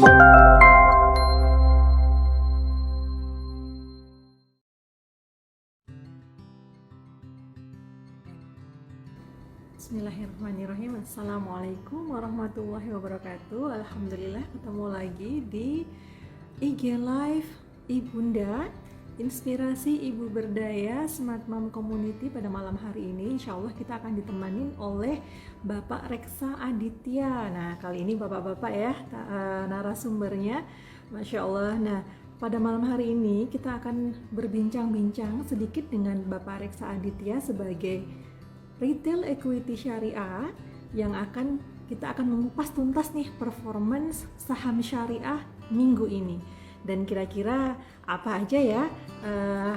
Bismillahirrahmanirrahim. Assalamualaikum warahmatullahi wabarakatuh. Alhamdulillah ketemu lagi di IG Live Ibunda Inspirasi Ibu Berdaya Smart Mom Community pada malam hari ini. Insya Allah kita akan ditemanin oleh Bapak Reksa Aditya. Nah, kali ini bapak-bapak ya narasumbernya, Masya Allah. Nah, pada malam hari ini kita akan berbincang-bincang sedikit dengan Bapak Reksa Aditya sebagai Retail Equity Syariah yang kita akan mengupas tuntas nih performance saham syariah minggu ini. Dan kira-kira apa aja ya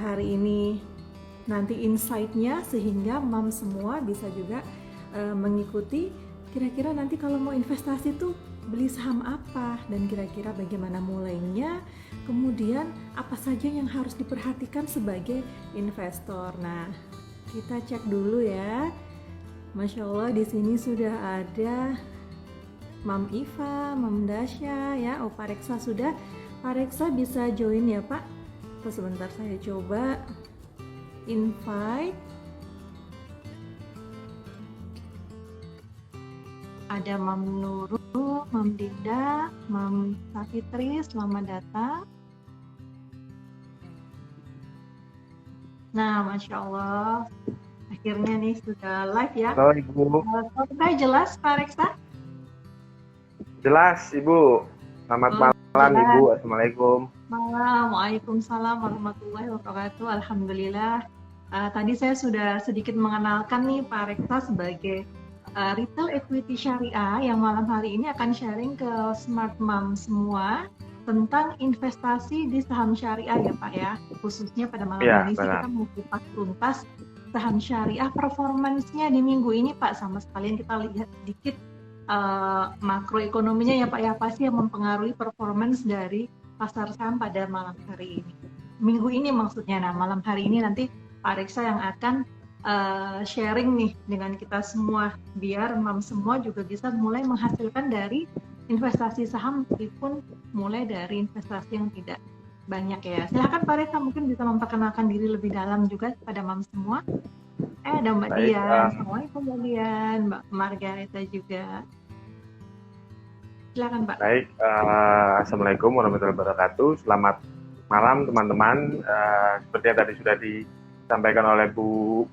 hari ini nanti insight-nya sehingga mom semua bisa juga mengikuti kira-kira nanti kalau mau investasi tuh beli saham apa dan kira-kira bagaimana mulainya, kemudian apa saja yang harus diperhatikan sebagai investor. Nah, kita cek dulu ya. Masya Allah, di sini sudah ada Mam Iva, Mam Dasya ya. Oh, Pak Reksa sudah. Pak Reksa bisa join ya Pak. Terus sebentar saya coba invite. Ada Mam Nurul, Mam Dinda, Mam Safitri, selamat datang. Nah, Masya Allah, akhirnya nih sudah live ya. Halo Ibu. Suara jelas Pak Reksa? Jelas Ibu. Selamat malam Ibu. Assalamualaikum. Malam, Waalaikumsalam warahmatullahi wabarakatuh. Alhamdulillah. Tadi saya sudah sedikit mengenalkan nih Pak Reksa sebagai Retail Equity Syariah yang malam hari ini akan sharing ke Smart Mom semua tentang investasi di saham syariah ya Pak ya, khususnya pada malam ini sih kita mau kupas tuntas saham syariah performance-nya di minggu ini Pak, sama sekalian kita lihat sedikit makroekonominya ya Pak ya, apa sih yang mempengaruhi performance dari pasar saham pada malam hari ini, minggu ini maksudnya. Nah, malam hari ini nanti Pak Reksa yang akan sharing nih dengan kita semua biar mom semua juga bisa mulai menghasilkan dari investasi saham meskipun mulai dari investasi yang tidak banyak ya. Silakan Pak Reksa mungkin bisa memperkenalkan diri lebih dalam juga kepada mam semua. Ada Mbak Dian, Assalamualaikum Mbak Dian, Mbak Margareta juga. Silakan Pak. Baik, Assalamualaikum warahmatullahi wabarakatuh. Selamat malam teman-teman. Seperti yang tadi sudah disampaikan oleh Bu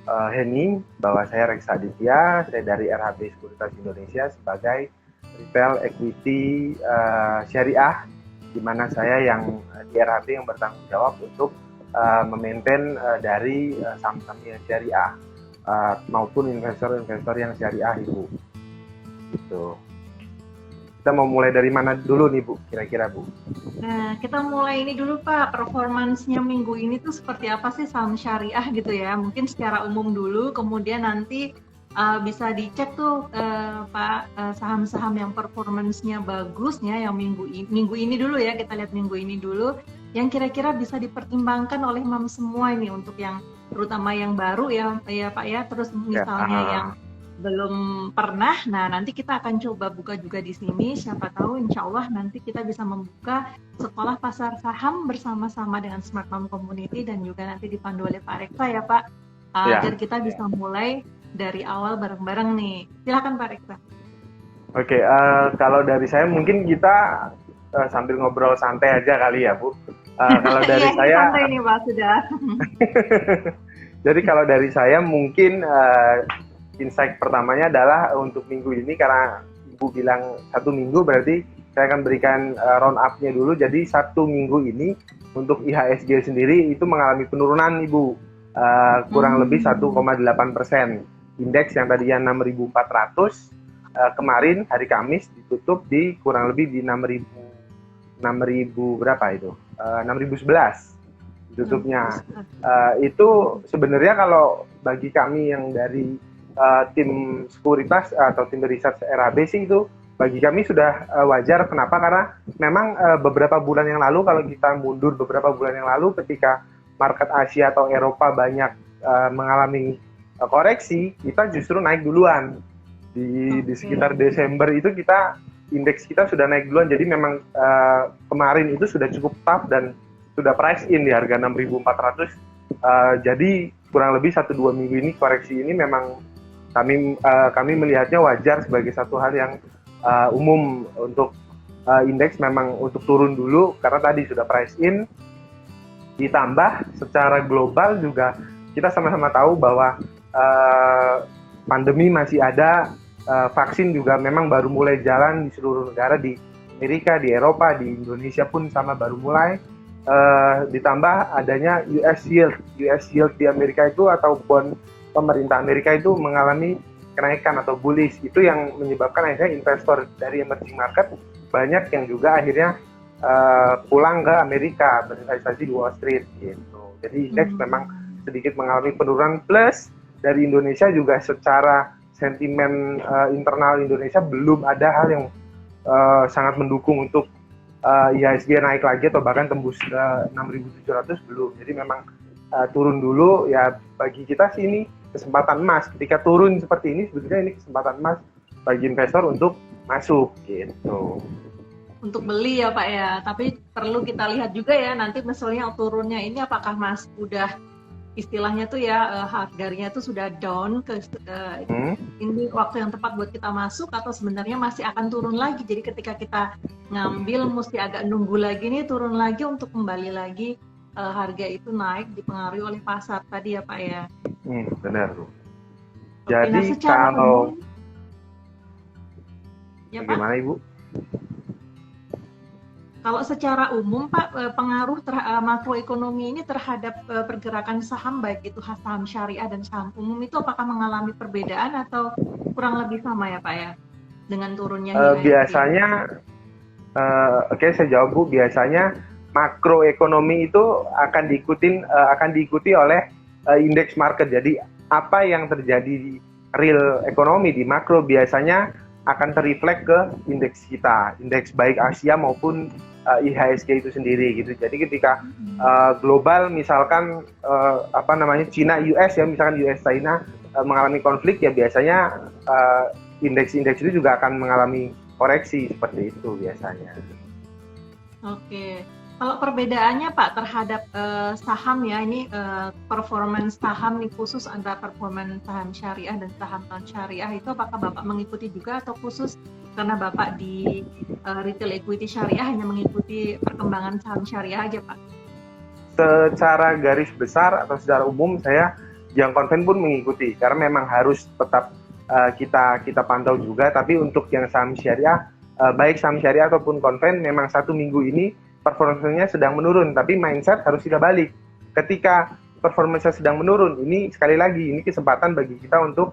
Heni bahwa saya Reksa Aditya, saya dari RHB Sekuritas Indonesia sebagai Retail Equity Syariah, di mana saya yang di RHB yang bertanggung jawab untuk memaintain dari saham-saham yang syariah maupun investor-investor yang syariah Ibu. Gitu. Kita mau mulai dari mana dulu nih Bu, kira-kira Bu? Nah, kita mulai ini dulu Pak, performance-nya minggu ini tuh seperti apa sih saham syariah gitu ya? Mungkin secara umum dulu, kemudian nanti bisa dicek tuh Pak, saham-saham yang performance-nya bagusnya yang minggu ini dulu ya, kita lihat minggu ini dulu yang kira-kira bisa dipertimbangkan oleh mam semua ini untuk yang terutama yang baru ya Pak ya, terus misalnya yang belum pernah, nah nanti kita akan coba buka juga di sini, siapa tahu insya Allah nanti kita bisa membuka sekolah pasar saham bersama-sama dengan Smart Mom Community dan juga nanti dipandu oleh Pak Reksa ya Pak, agar kita bisa mulai dari awal bareng-bareng nih. Silakan Pak Reksa. Oke, kalau dari saya mungkin kita sambil ngobrol santai aja kali ya Bu. Kalau dari saya santai nih Pak sudah. Jadi kalau dari saya mungkin insight pertamanya adalah untuk minggu ini, karena Ibu bilang 1 minggu, berarti saya akan berikan round up-nya dulu. Jadi 1 minggu ini untuk IHSG sendiri itu mengalami penurunan Ibu, kurang lebih 1,8%. Indeks yang tadinya 6.400 kemarin hari Kamis ditutup di kurang lebih di 6.000 berapa itu? 6.011 tutupnya. Itu sebenarnya kalau bagi kami yang dari tim sekuritas atau tim riset RHB sih, itu bagi kami sudah wajar. Kenapa? Karena memang beberapa bulan yang lalu, kalau kita mundur beberapa bulan yang lalu ketika market Asia atau Eropa banyak mengalami koreksi, kita justru naik duluan. Di sekitar Desember itu kita indeks kita sudah naik duluan. Jadi memang kemarin itu sudah cukup tough dan sudah price in di harga 6.400. Jadi kurang lebih 1-2 minggu ini koreksi ini memang kami melihatnya wajar sebagai satu hal yang umum untuk indeks memang untuk turun dulu karena tadi sudah price in. Ditambah secara global juga kita sama-sama tahu bahwa pandemi masih ada, vaksin juga memang baru mulai jalan di seluruh negara, di Amerika, di Eropa, di Indonesia pun sama baru mulai. Ditambah adanya US yield di Amerika itu atau bond pemerintah Amerika itu mengalami kenaikan atau bullish. Itu yang menyebabkan akhirnya investor dari emerging market banyak yang juga akhirnya pulang ke Amerika berinvestasi di Wall Street gitu. Jadi indeks memang sedikit mengalami penurunan, plus dari Indonesia juga secara sentimen internal Indonesia belum ada hal yang sangat mendukung untuk IHSG naik lagi atau bahkan tembus 6.700 belum. Jadi memang turun dulu ya. Bagi kita sih ini kesempatan emas. Ketika turun seperti ini sebetulnya ini kesempatan emas bagi investor untuk masuk gitu. Untuk beli ya Pak ya, tapi perlu kita lihat juga ya nanti misalnya turunnya ini apakah Mas udah istilahnya tuh ya harganya tuh sudah down ke ini waktu yang tepat buat kita masuk atau sebenarnya masih akan turun lagi. Jadi ketika kita ngambil mesti agak nunggu lagi nih turun lagi untuk kembali lagi harga itu naik dipengaruhi oleh pasar tadi ya Pak ya. Benar. Jadi kalau ya, bagaimana Pak? Ibu? Kalau secara umum Pak, pengaruh makroekonomi ini terhadap pergerakan saham baik itu saham syariah dan saham umum itu apakah mengalami perbedaan atau kurang lebih sama ya Pak ya dengan turunnya IHSG? Biasanya, saya jawab Bu. Biasanya makroekonomi itu akan diikuti oleh indeks market. Jadi apa yang terjadi di real ekonomi di makro biasanya akan terreflect ke indeks kita, indeks baik Asia maupun IHSG itu sendiri gitu. Jadi ketika global misalkan Cina US ya, misalkan US China mengalami konflik ya biasanya indeks-indeks itu juga akan mengalami koreksi seperti itu biasanya. Oke. Kalau perbedaannya Pak terhadap saham ya, ini performance saham nih khusus antara performance saham syariah dan saham non syariah itu apakah Bapak mengikuti juga atau khusus karena Bapak di retail equity syariah hanya mengikuti perkembangan saham syariah aja Pak? Secara garis besar atau secara umum saya yang konven pun mengikuti karena memang harus tetap kita pantau juga. Tapi untuk yang saham syariah, baik saham syariah ataupun konven memang 1 minggu ini performanya sedang menurun, tapi mindset harus kita balik. Ketika performanya sedang menurun, ini sekali lagi ini kesempatan bagi kita untuk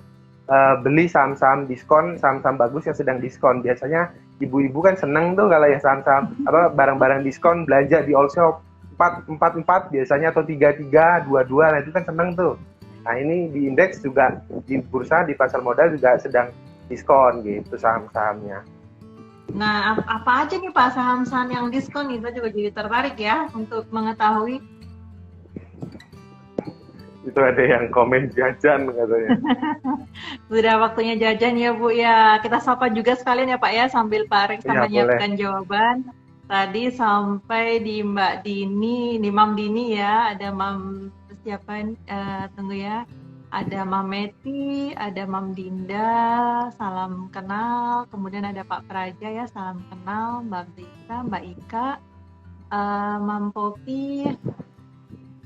beli saham-saham diskon, saham-saham bagus yang sedang diskon. Biasanya ibu-ibu kan seneng tuh kalau ya saham-saham barang-barang diskon belanja di all shop 4 biasanya atau 3 22, nah itu kan seneng tuh. Nah ini di indeks juga di bursa di pasar modal juga sedang diskon gitu saham-sahamnya. Nah, apa aja nih Pak saham-saham yang diskon? Kita juga jadi tertarik ya untuk mengetahui. Itu ada yang komen jajan katanya. Sudah waktunya jajan ya Bu ya. Kita sapa juga sekalian ya Pak ya sambil Pak Rex menyiapkan jawaban. Tadi sampai di Mbak Dini, di Mam Dini ya. Ada Mam siapa? Tunggu ya. Ada Mam Meti, ada Mam Dinda, salam kenal. Kemudian ada Pak Praja ya, salam kenal. Mbak Brita, Mbak Ika, Mam Popi,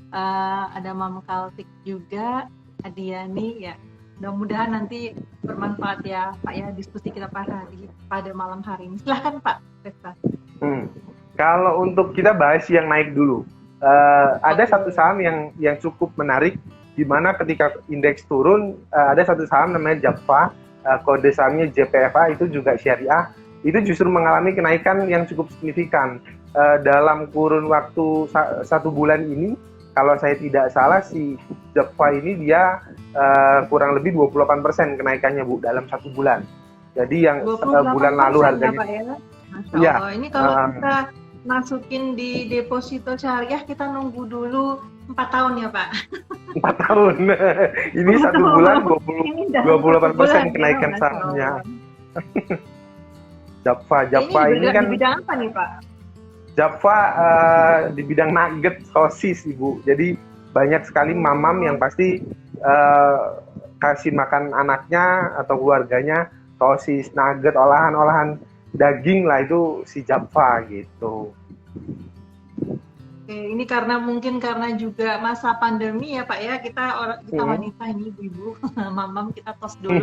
ada Mam Kaltik juga, Adiani ya. Mudah-mudahan nanti bermanfaat ya Pak ya diskusi kita pada malam hari ini. Silahkan Pak Resta. Kalau untuk kita bahas yang naik dulu, ada satu saham yang cukup menarik. Di mana ketika indeks turun ada satu saham namanya JAPFA, kode sahamnya JPFA, itu juga syariah, itu justru mengalami kenaikan yang cukup signifikan dalam kurun waktu 1 bulan ini. Kalau saya tidak salah si JAPFA ini dia kurang lebih 28% kenaikannya Bu dalam 1 bulan. Jadi yang bulan lalu harganya ya, ini kalau kita masukin di deposito syariah kita nunggu dulu 4 tahun ya Pak. 4 tahun. Ini 1 bulan 28% kenaikan sahamnya. Japfa Ini ini kan di bidang apa nih Pak? Japfa di bidang nugget sosis Ibu. Jadi banyak sekali mamam yang Oh, pasti kasih makan anaknya atau keluarganya sosis, nugget, olahan-olahan daging lah, itu si Japfa gitu. oke. Ini karena mungkin karena juga masa pandemi ya Pak ya, kita Hmm. wanita ini ibu-ibu, mamam kita tos dulu.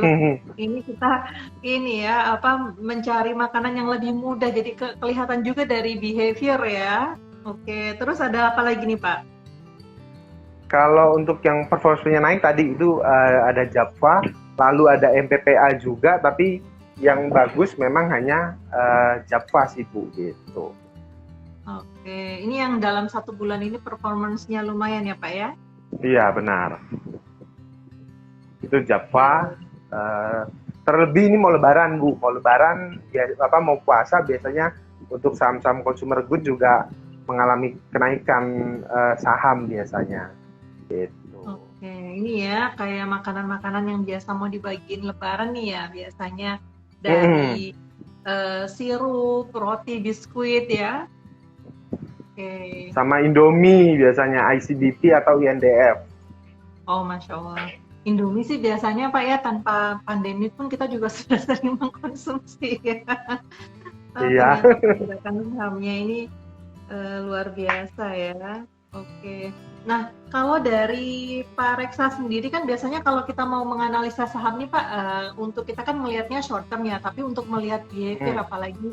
Ini kita ini ya apa mencari makanan yang lebih mudah, jadi kelihatan juga dari behavior ya. Oke, terus ada apa lagi nih Pak? Kalau untuk yang performance-nya naik tadi itu ada Japfa, lalu ada MPPA juga, tapi yang bagus memang hanya Japfa sih Bu gitu. Oke, ini yang dalam 1 bulan ini performance-nya lumayan ya Pak ya? Iya benar. Itu Japfa. Oke. Terlebih ini mau Lebaran Bu, mau Lebaran ya apa mau puasa biasanya untuk saham-saham consumer good juga mengalami kenaikan saham biasanya. Gitu. Oke, ini ya kayak makanan-makanan yang biasa mau dibagiin Lebaran nih ya, biasanya Mm-mm. dari sirup, roti, biskuit ya. Oke. Sama Indomie biasanya ICBP atau INDF. Oh, Masya Allah. Indomie sih biasanya Pak ya, tanpa pandemi pun kita juga sudah sering mengkonsumsi ya. Iya. Ternyata pergerakan sahamnya ini luar biasa ya. Oke. Nah, kalau dari Pak Reksa sendiri kan biasanya kalau kita mau menganalisa saham nih Pak, untuk kita kan melihatnya short term ya, tapi untuk melihat behavior Hmm. apalagi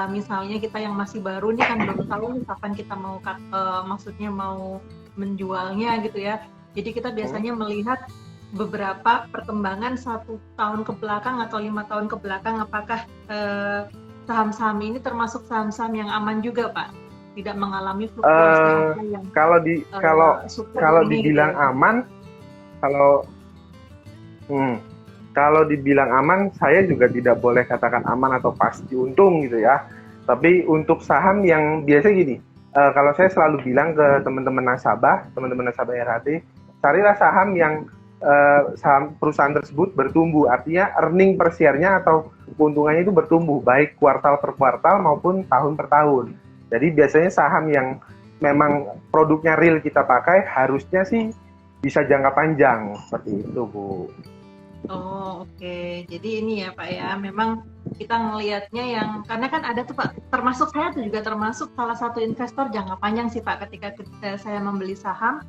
misalnya kita yang masih baru nih kan belum tahu nih kapan kita mau maksudnya mau menjualnya gitu ya. Jadi kita Hmm. biasanya melihat beberapa perkembangan 1 tahun ke belakang atau 5 tahun ke belakang, apakah saham-saham ini termasuk saham-saham yang aman juga Pak? Tidak mengalami fluktuasi Eh, harga yang kalau di kalau super kalau ini gitu dibilang ya. aman, kalau hmm, kalau dibilang aman, saya juga tidak boleh katakan aman atau pasti untung gitu ya. Tapi untuk saham yang biasa gini, kalau saya selalu bilang ke teman-teman nasabah RHT, carilah saham yang saham perusahaan tersebut bertumbuh, artinya earning per share-nya atau keuntungannya itu bertumbuh, baik kuartal per kuartal maupun tahun per tahun. Jadi biasanya saham yang memang produknya real kita pakai harusnya sih bisa jangka panjang seperti itu, Bu. Oh, oke. Jadi ini ya Pak ya, memang kita ngelihatnya yang karena kan ada tuh Pak, termasuk saya tuh juga termasuk salah satu investor jangka panjang sih Pak. Ketika saya membeli saham,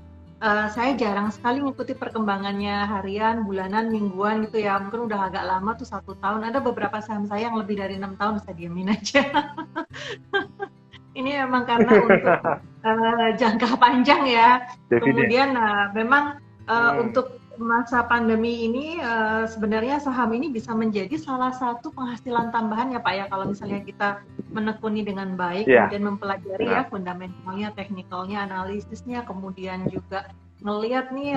saya jarang sekali mengikuti perkembangannya harian, bulanan, mingguan gitu ya. Mungkin udah agak lama tuh 1 tahun. Ada beberapa saham saya yang lebih dari 6 tahun, saya diamin aja. Ini memang karena untuk jangka panjang ya. Dividen. Kemudian memang Hmm. untuk masa pandemi ini sebenarnya saham ini bisa menjadi salah satu penghasilan tambahan ya Pak ya, kalau misalnya kita menekuni dengan baik, Iya, kemudian mempelajari ya benar. fundamentalnya, teknikalnya, analisisnya, kemudian juga ngelihat nih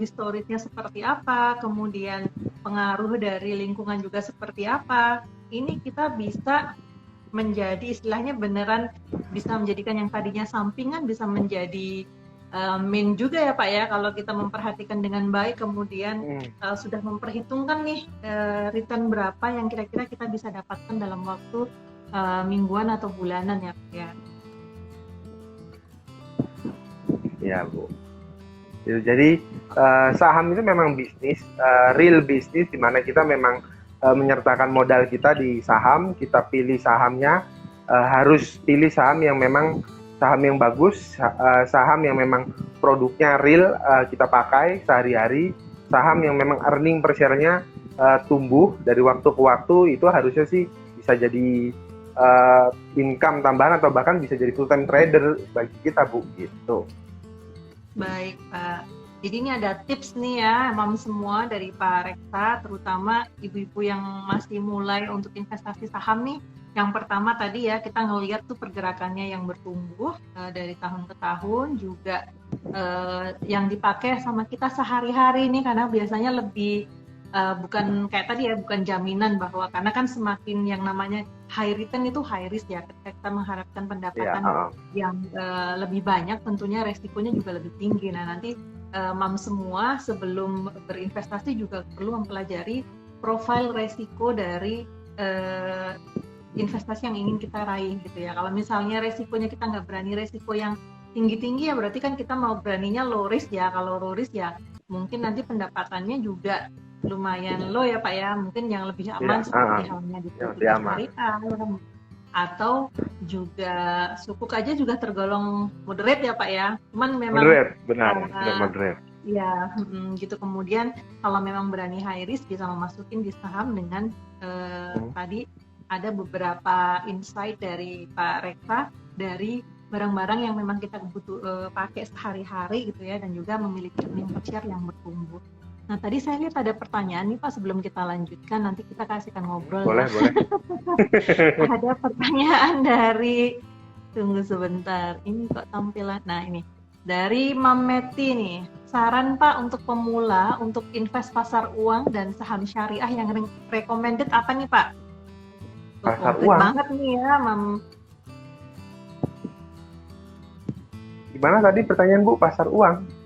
historisnya seperti apa, kemudian pengaruh dari lingkungan juga seperti apa. Ini kita bisa menjadi istilahnya beneran bisa menjadikan yang tadinya sampingan bisa menjadi main juga ya Pak ya, kalau kita memperhatikan dengan baik kemudian Hmm. sudah memperhitungkan nih return berapa yang kira-kira kita bisa dapatkan dalam waktu mingguan atau bulanan ya Pak ya. Ya, Bu. Gitu. Jadi saham itu memang bisnis, real bisnis di mana kita memang menyertakan modal kita di saham, kita pilih sahamnya, harus pilih saham yang memang saham yang bagus, saham yang memang produknya real kita pakai sehari-hari, saham yang memang earning per share-nya tumbuh dari waktu ke waktu, itu harusnya sih bisa jadi income tambahan atau bahkan bisa jadi full time trader bagi kita, Bu, gitu. Baik, Pak. Jadi ini ada tips nih ya, Mam semua dari Pak Reksa, terutama ibu-ibu yang masih mulai untuk investasi saham nih. Yang pertama tadi ya, kita ngelihat tuh pergerakannya yang bertumbuh dari tahun ke tahun, juga yang dipakai sama kita sehari-hari nih, karena biasanya lebih bukan kayak tadi ya, bukan jaminan bahwa karena kan semakin yang namanya high return itu high risk ya, ketika kita mengharapkan Ya, pendapatan yang lebih banyak, tentunya resikonya juga lebih tinggi. Nah nanti mam semua sebelum berinvestasi juga perlu mempelajari profil resiko dari investasi yang ingin kita raih gitu ya. Kalau misalnya resikonya kita nggak berani resiko yang tinggi-tinggi ya berarti kan kita mau beraninya low risk ya. Kalau low risk ya mungkin nanti pendapatannya juga lumayan low ya Pak ya. Mungkin yang lebih aman seperti halnya di syariah atau juga sukuk aja juga tergolong moderate ya Pak ya. Cuman memang moderate, benar, moderate. Ya, gitu. Kemudian kalau memang berani high risk bisa memasukin di saham dengan tadi ada beberapa insight dari Pak Reksa dari barang-barang yang memang kita butuh pakai sehari-hari gitu ya, dan juga memiliki earning per share yang bertumbuh. Nah, tadi saya lihat ada pertanyaan nih Pak, sebelum kita lanjutkan, nanti kita kasihkan ngobrol. Boleh, ya. boleh. Ada pertanyaan dari, tunggu sebentar, ini kok tampilan, nah ini, dari Mameti nih, saran Pak untuk pemula, untuk invest pasar uang dan saham syariah yang recommended apa nih Pak? Pasar uang? Banget nih ya, Gimana tadi pertanyaan Bu, pasar uang?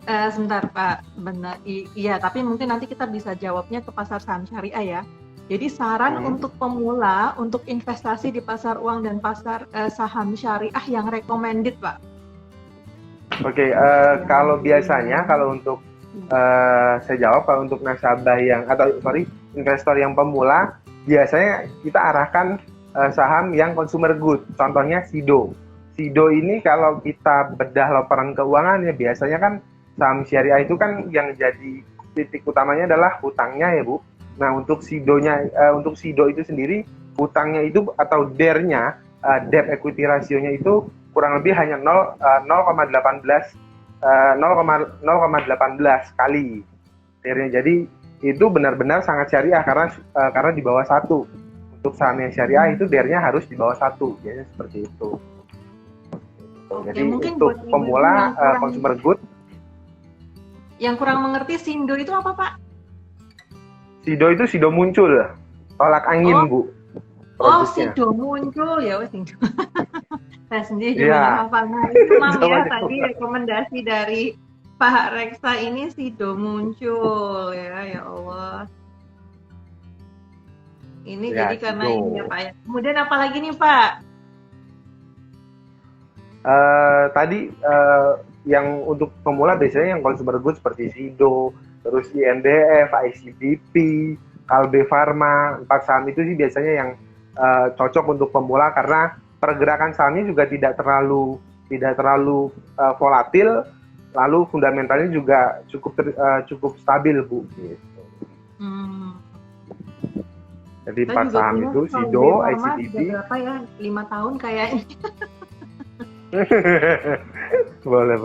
Sebentar Pak, benar, iya, tapi mungkin nanti kita bisa jawabnya ke pasar saham syariah ya. Jadi saran untuk pemula, untuk investasi di pasar uang dan pasar saham syariah yang recommended Pak. Oke, kalau biasanya kalau untuk saya jawab, kalau untuk nasabah yang investor yang pemula, biasanya kita arahkan saham yang consumer good. Contohnya SIDO. SIDO ini kalau kita bedah laporan keuangan ya biasanya kan saham syariah itu kan yang jadi titik utamanya adalah hutangnya ya Bu. Nah untuk untuk SIDO itu sendiri hutangnya itu atau DER-nya, debt equity ratio-nya itu kurang lebih hanya 0,18 kali DER-nya. Jadi itu benar-benar sangat syariah karena di bawah 1. Untuk saham yang syariah itu DER-nya harus di bawah 1. Biasanya seperti itu. Jadi untuk pemula consumer good. Yang kurang mengerti SIDO itu apa Pak? SIDO itu SIDO muncul, tolak angin Bu. Produknya. SIDO muncul ya, SIDO. Saya sendiri juga hafal. Nah itu ya tadi rekomendasi dari Pak Reksa ini SIDO muncul ya Allah. Ini ya, jadi karena SIDO. Ini ya Pak ya. Kemudian apa lagi nih Pak? Tadi yang untuk pemula biasanya yang consumer good seperti SIDO, terus INDF, ICBP, Kalbe Pharma, 4 saham itu sih biasanya yang cocok untuk pemula karena pergerakan sahamnya juga tidak terlalu volatil, lalu fundamentalnya juga cukup stabil Bu. Gitu. Jadi 4 saham itu SIDO, ICBP. Berapa ya? 5 tahun kayaknya. boleh.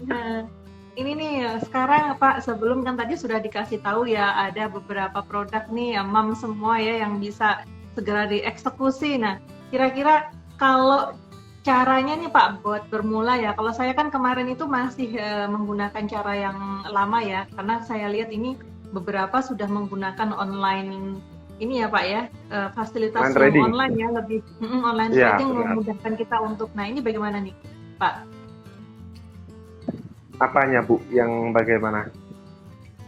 Nah, ini nih sekarang Pak, sebelum kan tadi sudah dikasih tahu ya ada beberapa produk nih mam semua ya yang bisa segera dieksekusi. Nah, kira-kira kalau caranya nih Pak buat bermula ya, kalau saya kan kemarin itu masih menggunakan cara yang lama ya, karena saya lihat ini beberapa sudah menggunakan online ini ya Pak ya, fasilitas online ya, lebih online trading memudahkan kita untuk, nah ini bagaimana nih Pak? Apanya Bu, yang bagaimana?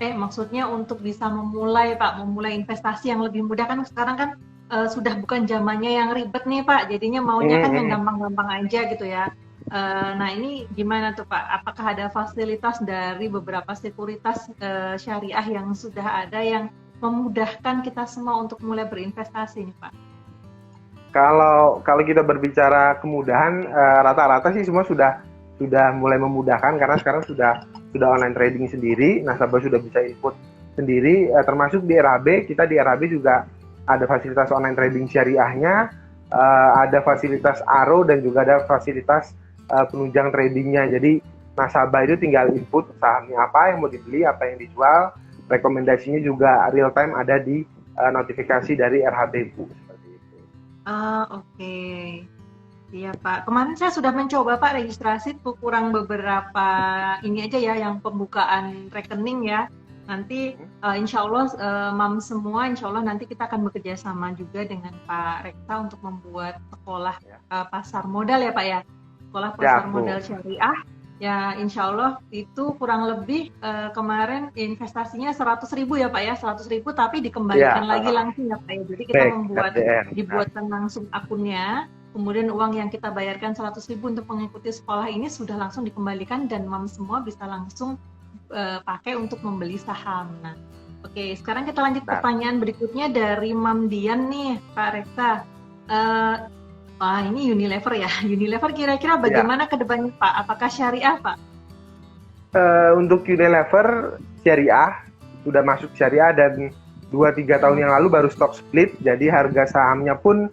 Maksudnya untuk bisa memulai Pak, memulai investasi yang lebih mudah, kan sekarang kan sudah bukan zamannya yang ribet nih Pak, jadinya maunya kan yang gampang-gampang aja gitu ya. Nah ini gimana tuh Pak, apakah ada fasilitas dari beberapa sekuritas syariah yang sudah ada yang memudahkan kita semua untuk mulai berinvestasi nih Pak? Kalau kita berbicara kemudahan, rata-rata sih semua sudah mulai memudahkan karena sekarang sudah online trading sendiri, nasabah sudah bisa input sendiri, termasuk di RHB. Kita di RHB juga ada fasilitas online trading syariahnya, ada fasilitas ARO dan juga ada fasilitas penunjang tradingnya. Jadi nasabah itu tinggal input sahamnya apa yang mau dibeli, apa yang dijual. Rekomendasinya juga real time ada di notifikasi dari RHB Bu, seperti itu. Oke. Iya Pak, kemarin saya sudah mencoba Pak registrasi tuh, kurang beberapa ini aja ya yang pembukaan rekening ya. Nanti insya Allah mam semua, insya Allah nanti kita akan bekerja sama juga dengan Pak Reksa untuk membuat sekolah pasar modal ya Pak ya. Sekolah pasar modal syariah Ya, insya Allah itu kurang lebih kemarin investasinya 100.000 ya Pak ya, 100.000 tapi dikembalikan Ya, lagi langsung ya Pak ya. Jadi kita back FDR. Nah, dibuatkan langsung akunnya, kemudian uang yang kita bayarkan 100.000 untuk mengikuti sekolah ini sudah langsung dikembalikan dan mam semua bisa langsung pakai untuk membeli saham. Nah, oke, sekarang kita lanjut pertanyaan berikutnya dari Mam Dian nih, Pak Reksa. Ini Unilever ya. Unilever kira-kira bagaimana ke depannya Pak? Apakah syariah Pak? Untuk Unilever syariah, sudah masuk syariah dan 2-3 tahun yang lalu baru stock split, jadi harga sahamnya pun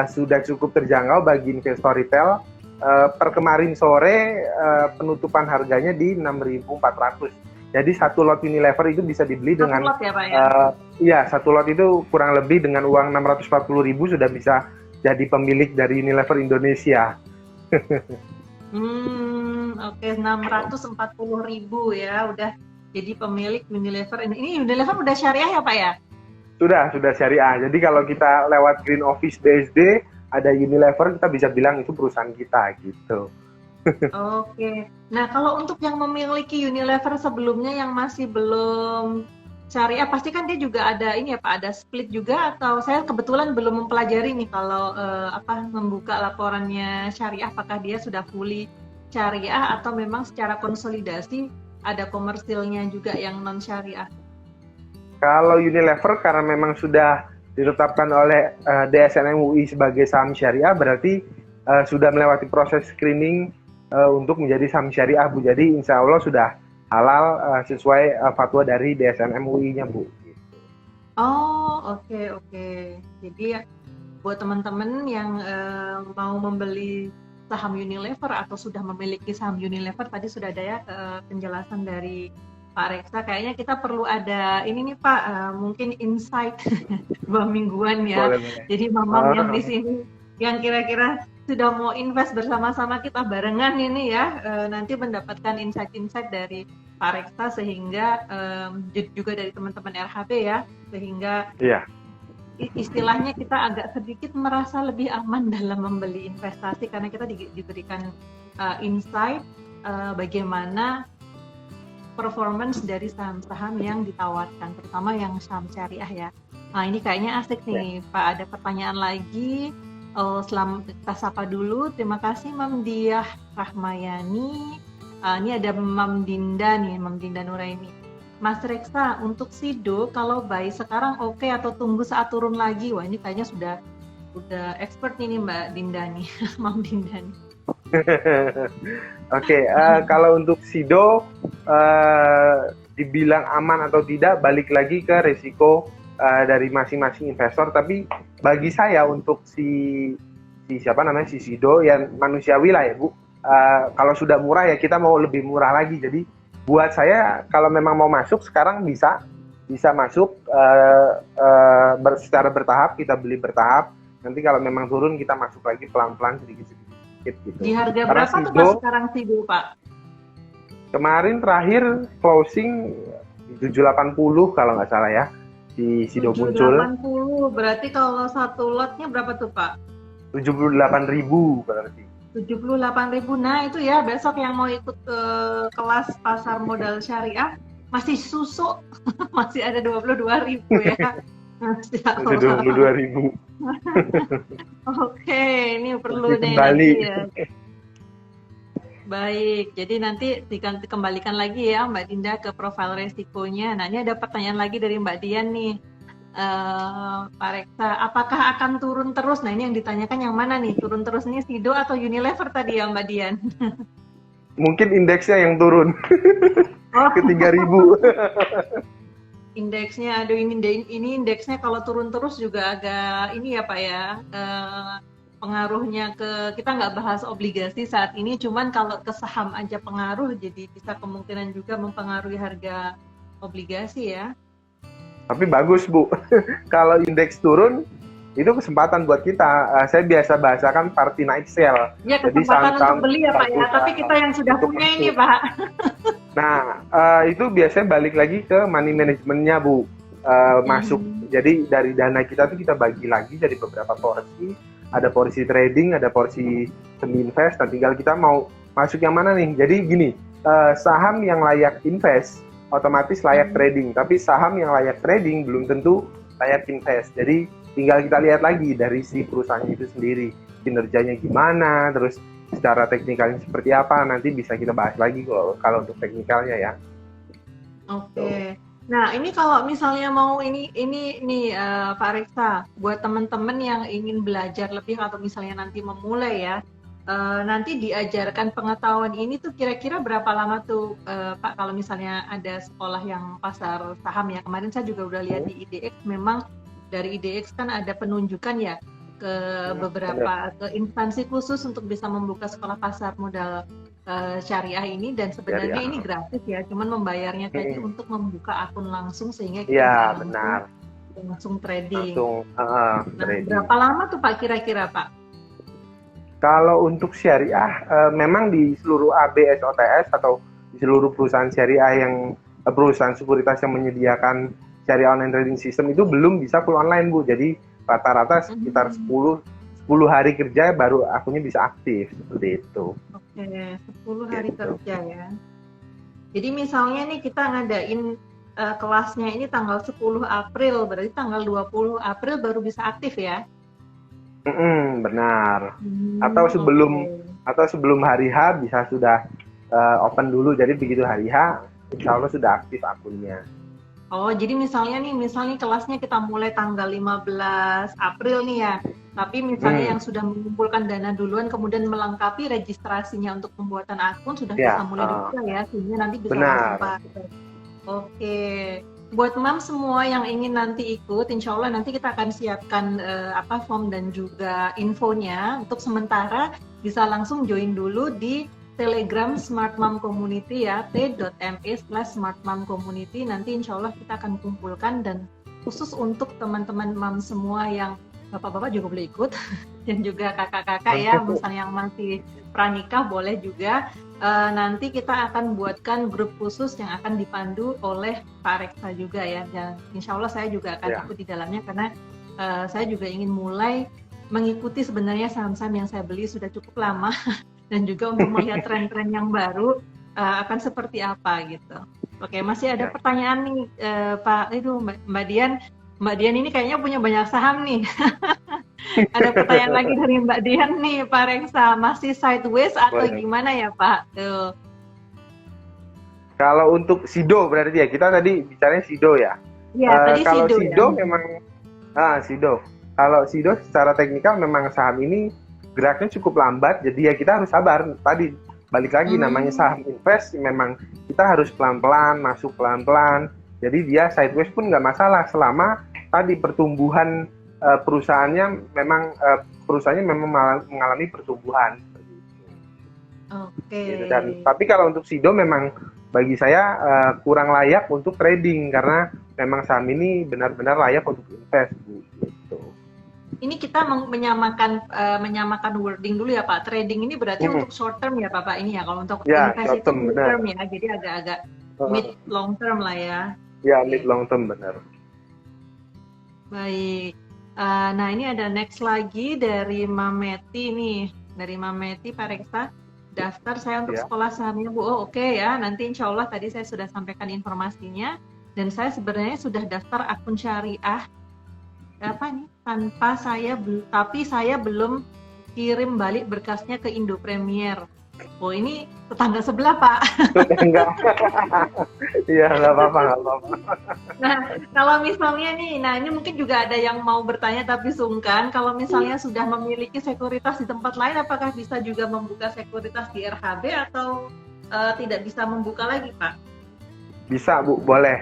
sudah cukup terjangkau bagi investor retail. Per kemarin sore penutupan harganya di 6.400. Jadi satu lot Unilever itu bisa dibeli dengan lot ya Pak ya? Satu lot itu kurang lebih dengan uang 640.000 sudah bisa jadi pemilik dari Unilever Indonesia. Oke, 640.000 ya, udah jadi pemilik Unilever. Ini Unilever udah syariah ya Pak ya? Sudah syariah. Jadi kalau kita lewat Green Office BSD, ada Unilever, kita bisa bilang itu perusahaan kita gitu. Oke. Nah, kalau untuk yang memiliki Unilever sebelumnya yang masih belum syariah, pasti kan dia juga ada ini ya Pak, ada split juga, atau saya kebetulan belum mempelajari nih kalau membuka laporannya syariah, apakah dia sudah fully syariah atau memang secara konsolidasi ada komersilnya juga yang non syariah? Kalau Unilever karena memang sudah ditetapkan oleh DSN MUI sebagai saham syariah, berarti sudah melewati proses screening untuk menjadi saham syariah, Bu. Jadi insya Allah sudah halal sesuai fatwa dari DSN MUI-nya, Bu. Oh, oke. Jadi buat teman-teman yang mau membeli saham Unilever atau sudah memiliki saham Unilever, tadi sudah ada ya penjelasan dari Pak Reksa. Kayaknya kita perlu ada ini nih Pak, mungkin insight 2 mingguan ya. Boleh. Jadi mamam yang di sini yang kira-kira sudah mau invest bersama-sama kita barengan ini ya, nanti mendapatkan insight-insight dari Pak Reksa sehingga juga dari teman-teman RHB ya, sehingga istilahnya kita agak sedikit merasa lebih aman dalam membeli investasi karena kita diberikan insight bagaimana performance dari saham-saham yang ditawarkan, terutama yang saham syariah ya. Nah ini kayaknya asik nih Pak, ada pertanyaan lagi. Kita sapa dulu. Terima kasih Mam Diah Rahmayani. Ini ada Mam Dinda nih, Mam Dinda Nuraini. Mas Reksa, untuk Sido kalau buy sekarang oke atau tunggu saat turun lagi? Wah ini kayaknya sudah expert ini Mbak Dinda nih, Mam Dinda nih. Oke, kalau untuk Sido dibilang aman atau tidak balik lagi ke risiko dari masing-masing investor, tapi bagi saya untuk si Sido yang manusiawi lah ya Bu, kalau sudah murah ya kita mau lebih murah lagi. Jadi buat saya kalau memang mau masuk sekarang bisa masuk secara bertahap, kita beli bertahap, nanti kalau memang turun kita masuk lagi pelan-pelan sedikit gitu. Di harga berapa tuh Pak sekarang Sido Pak? Kemarin terakhir closing 780 kalau nggak salah ya. Si Sido muncul. 780, berarti kalau satu lotnya berapa tuh Pak? 78.000 berarti. 78.000, nah itu ya besok yang mau ikut ke kelas pasar modal syariah masih susuk, masih ada 22.000 ya. 22.000. Oke, ini perlu nih nanti ya. Baik, jadi nanti dikembalikan lagi ya Mbak Dinda ke profil resikonya. Nah ini ada pertanyaan lagi dari Mbak Dian nih, Pak Reksa, apakah akan turun terus? Nah ini yang ditanyakan yang mana nih, turun terus ini Sido atau Unilever tadi ya Mbak Dian? Mungkin indeksnya yang turun ke 3.000. Indeksnya, aduh ini indeksnya kalau turun terus juga agak ini ya Pak ya. Pengaruhnya ke, kita nggak bahas obligasi saat ini, cuman kalau ke saham aja pengaruh, jadi bisa kemungkinan juga mempengaruhi harga obligasi ya. Tapi bagus Bu, kalau indeks turun itu kesempatan buat kita. Saya biasa bahasakan party night sale. Ya kesempatan untuk beli ya Pak ya, tapi kita yang sudah punya ini Pak. Nah itu biasanya balik lagi ke money managementnya Bu, masuk. Jadi dari dana kita tuh kita bagi lagi jadi beberapa porsi. Ada porsi trading, ada porsi semi invest. Nah tinggal kita mau masuk yang mana nih? Jadi gini, saham yang layak invest otomatis layak trading, tapi saham yang layak trading belum tentu layak invest. Jadi tinggal kita lihat lagi dari si perusahaannya itu sendiri, kinerjanya gimana, terus secara teknikalnya seperti apa, nanti bisa kita bahas lagi kalau untuk teknikalnya ya. Oke. Nah, ini kalau misalnya mau ini nih Pak Reksa, buat teman-teman yang ingin belajar lebih atau misalnya nanti memulai ya, nanti diajarkan pengetahuan ini tuh kira-kira berapa lama tuh Pak, kalau misalnya ada sekolah yang pasar saham ya. Kemarin saya juga udah lihat di IDX, memang dari IDX kan ada penunjukan ya ke beberapa ke instansi khusus untuk bisa membuka sekolah pasar modal syariah ini, dan sebenarnya ini gratis ya, cuman membayarnya tadi untuk membuka akun langsung sehingga kita bisa langsung trading. Nah, trading. Berapa lama tuh Pak kira-kira Pak? Kalau untuk syariah, memang di seluruh AB SOTS atau di seluruh perusahaan syariah yang perusahaan sekuritas yang menyediakan syariah online trading system itu belum bisa full online Bu. Jadi rata-rata sekitar 10 hari kerja baru akunnya bisa aktif seperti itu. Oke, 10 hari kerja ya. Jadi misalnya nih kita ngadain kelasnya ini tanggal 10 April, berarti tanggal 20 April baru bisa aktif ya? Benar. Atau sebelum hari H bisa sudah open dulu. Jadi begitu hari H, insya Allah sudah aktif akunnya. Oh, jadi misalnya kelasnya kita mulai tanggal 15 April nih ya. Tapi misalnya yang sudah mengumpulkan dana duluan kemudian melengkapi registrasinya untuk pembuatan akun sudah bisa mulai dibuka ya, sehingga nanti bisa langsung pakai. Oke. Buat Mam semua yang ingin nanti ikut, insya Allah nanti kita akan siapkan form dan juga infonya. Untuk sementara bisa langsung join dulu di Telegram Smart Mom Community ya, t.me/smartmomcommunity. Nanti insya Allah kita akan kumpulkan, dan khusus untuk teman-teman mam semua yang bapak-bapak juga boleh ikut dan juga kakak-kakak ya, misalnya yang masih pranikah boleh juga. Nanti kita akan buatkan grup khusus yang akan dipandu oleh Pak Reksa juga ya, dan insya Allah saya juga akan ikut di dalamnya karena saya juga ingin mulai mengikuti sebenarnya saham-saham yang saya beli sudah cukup lama dan juga untuk melihat tren-tren yang baru akan seperti apa gitu. Oke, masih ada pertanyaan nih Pak, Mbak Dian. Mbak Dian ini kayaknya punya banyak saham nih. Ada pertanyaan lagi dari Mbak Dian nih, Pak Reksa. Masih sideways atau gimana ya Pak? Tuh. Kalau untuk SIDO berarti ya, kita tadi bicaranya SIDO ya? Iya, tadi kalau SIDO ya. Memang, SIDO. Kalau SIDO secara teknikal memang saham ini geraknya cukup lambat, jadi ya kita harus sabar. Tadi balik lagi namanya saham invest, memang kita harus pelan-pelan, masuk pelan-pelan. Jadi dia sideways pun nggak masalah selama tadi pertumbuhan perusahaannya memang mengalami pertumbuhan. Oke. Gitu. Dan tapi kalau untuk SIDO memang bagi saya kurang layak untuk trading karena memang saham ini benar-benar layak untuk invest. Gitu. Ini kita menyamakan wording dulu ya Pak. Trading ini berarti untuk short term ya Pak ini ya. Kalau untuk invest itu mid term ya. Jadi agak-agak mid long term lah ya. Ya, mid long term benar. Baik. Nah ini ada next lagi dari Mameti nih. Dari Mameti Pak Reksa. Daftar saya untuk sekolah sahamnya Bu. Oh oke ya. Nanti insya Allah tadi saya sudah sampaikan informasinya. Dan saya sebenarnya sudah daftar akun syariah. Tapi saya belum kirim balik berkasnya ke Indo Premier. Oh ini tetangga sebelah Pak. Tetangga. Iya nggak apa-apa. Nah kalau misalnya nih, ini mungkin juga ada yang mau bertanya tapi sungkan. Kalau misalnya sudah memiliki sekuritas di tempat lain, apakah bisa juga membuka sekuritas di RHB atau tidak bisa membuka lagi Pak? Bisa Bu, boleh.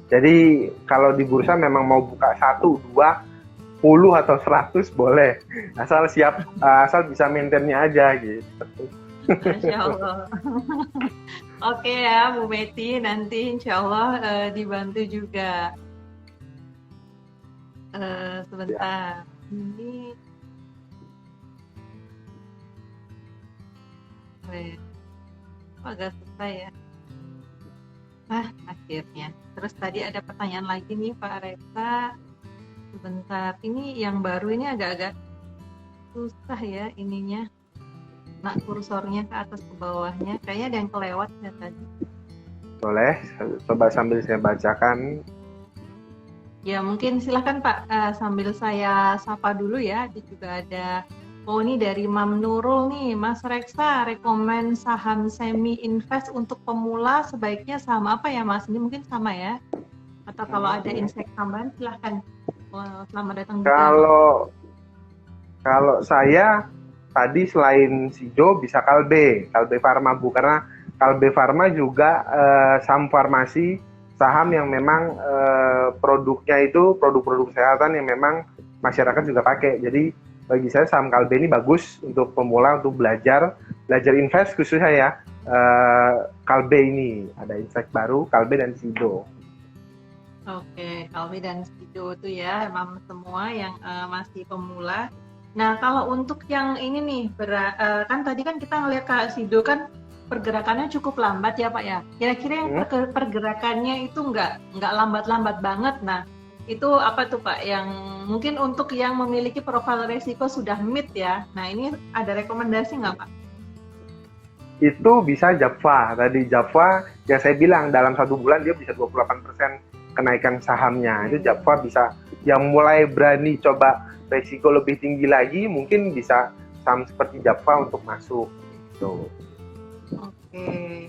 Jadi kalau di bursa memang mau buka 1, 2, 10 atau 100 boleh. Asal siap, asal bisa maintainnya aja gitu. Masya Allah. Oke ya Bu Meti, nanti insya Allah dibantu juga. Sebentar. Ini agak susah ya. Akhirnya. Terus tadi ada pertanyaan lagi nih Pak Reksa. Sebentar, ini yang baru ini agak-agak susah ya ininya. Nah, kursornya ke atas ke bawahnya. Kayaknya ada yang kelewat ya tadi. Boleh, coba sambil saya bacakan. Ya, mungkin silahkan Pak, sambil saya sapa dulu ya. Dia juga ada, oh ini dari Mam Nurul nih, Mas Reksa, rekomen saham semi invest untuk pemula sebaiknya saham apa ya Mas? Ini mungkin sama ya? Atau kalau ada insight tambahan silahkan. Selamat datang juga. Kalau kalau saya tadi selain Sijo bisa Kalbe Farma Bu, karena Kalbe Farma juga saham farmasi, saham yang memang produknya itu produk-produk kesehatan yang memang masyarakat juga pakai. Jadi bagi saya saham Kalbe ini bagus untuk pemula, untuk belajar invest khususnya ya. Kalbe ini ada insight baru, Kalbe dan Sido. Oke, Kalbe dan Sido itu ya emang semua yang masih pemula. Nah, kalau untuk yang ini nih, kan tadi kan kita ngelihat Kak Sido kan pergerakannya cukup lambat ya Pak ya. Kira-kira yang pergerakannya itu nggak lambat-lambat banget. Nah, itu apa tuh Pak yang mungkin untuk yang memiliki profil resiko sudah mid ya. Nah, ini ada rekomendasi nggak Pak? Itu bisa Java. Tadi Java yang saya bilang dalam 1 bulan dia bisa 28% kenaikan sahamnya. Itu Java bisa, yang mulai berani coba resiko lebih tinggi lagi mungkin bisa saham seperti Java untuk masuk gitu. Oke.